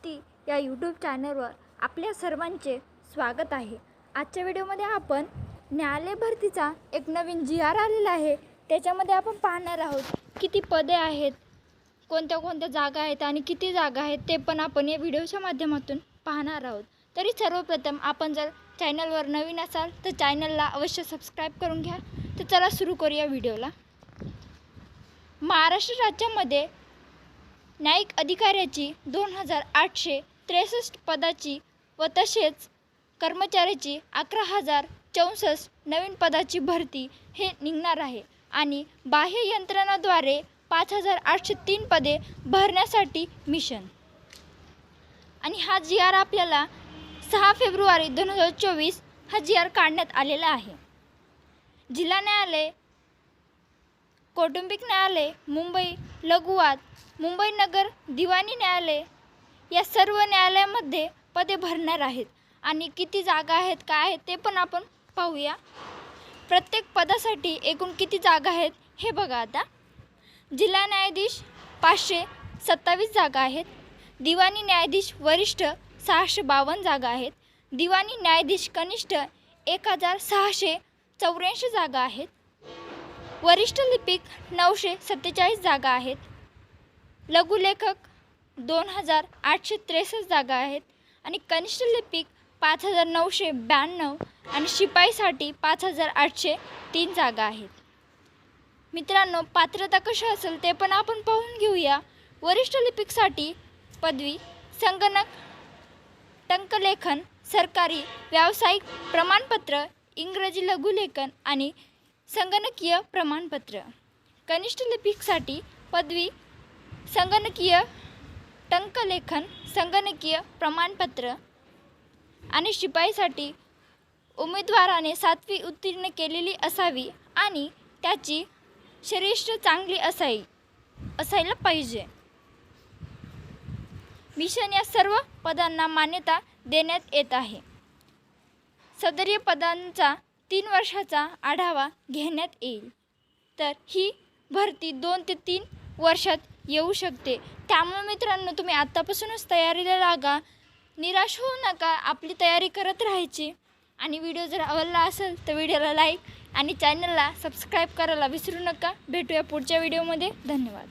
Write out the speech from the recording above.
भरती या यूट्यूब चॅनलवर आपल्या सर्वांचे स्वागत आहे। आजच्या व्हिडिओमध्ये आपण न्यायालय भरतीचा एक नवीन जी.आर. आलेला आहे, त्याच्यामध्ये आपण पाहणार आहोत किती पदे आहेत, कोणत्या कोणत्या जागा आहेत आणि किती जागा आहेत ते पण आपण या व्हिडिओच्या माध्यमातून पाहणार आहोत। तरी सर्वप्रथम आपण जर चॅनलवर नवीन असाल तर चॅनलला अवश्य सबस्क्राईब करून घ्या। तर चला सुरू करूया व्हिडिओला। महाराष्ट्र राज्यामध्ये न्यायिक अधिकाऱ्याची 2863 पदाची व तसेच कर्मचाऱ्याची 11,064 नवीन पदाची भरती हे निघणार आहे आणि बाह्य यंत्रणाद्वारे 5,803 पदे भरण्यासाठी मिशन। आणि हा जी.आर. आपल्याला 6 फेब्रुवारी 2024 हा जी.आर. काढण्यात आलेला आहे। जिल्हा न्यायालय, कौटुंबिक न्यायालय, मुंबई लघुवाद, मुंबई नगर दिवाणी न्यायालय या सर्व न्यायालयामध्ये पदे भरणार आहेत आणि किती जागा आहेत काय आहेत ते पण आपण पाहूया। प्रत्येक पदासाठी एकूण किती जागा आहेत हे बघा। आता जिल्हा न्यायाधीश 527 जागा आहेत, दिवाणी न्यायाधीश वरिष्ठ 652 जागा आहेत, दिवाणी न्यायाधीश कनिष्ठ 1,684 जागा आहेत, वरिष्ठ लिपिक 947 जागा आहेत, लघुलेखक 2,863 जागा आहेत आणि कनिष्ठ लिपिक 5,992 आणि शिपाईसाठी 5,803 जागा आहेत। मित्रांनो, पात्रता कशी असेल ते पण आपण पाहून घेऊया। वरिष्ठ लिपिकसाठी पदवी संगणक टंकलेखन, सरकारी व्यावसायिक प्रमाणपत्र, इंग्रजी लघुलेखन आणि संगणकीय प्रमाणपत्र। कनिष्ठ लिपिकसाठी पदवी संगणकीय टंकलेखन, संगणकीय प्रमाणपत्र आणि शिपाईसाठी उमेदवाराने 7वी उत्तीर्ण केलेली असावी आणि त्याची शरीरयष्टी चांगली असायला पाहिजे। मिशन या सर्व पदांना मान्यता देण्यात येत आहे। सदरीय पदांचा 3 वर्षाचा आढावा घेण्यात येईल। तर ही भरती 2 ते 3 वर्षात येऊ शकते। त्यामुळे मित्रांनो, तुम्ही आत्तापासूनच तयारीला लागा, निराश होऊ नका, आपली तयारी करत राहायची। आणि व्हिडिओ जर आवडला असेल तर व्हिडिओला लाईक आणि चॅनलला सबस्क्राईब करायला विसरू नका। भेटूया पुढच्या व्हिडिओमध्ये। धन्यवाद।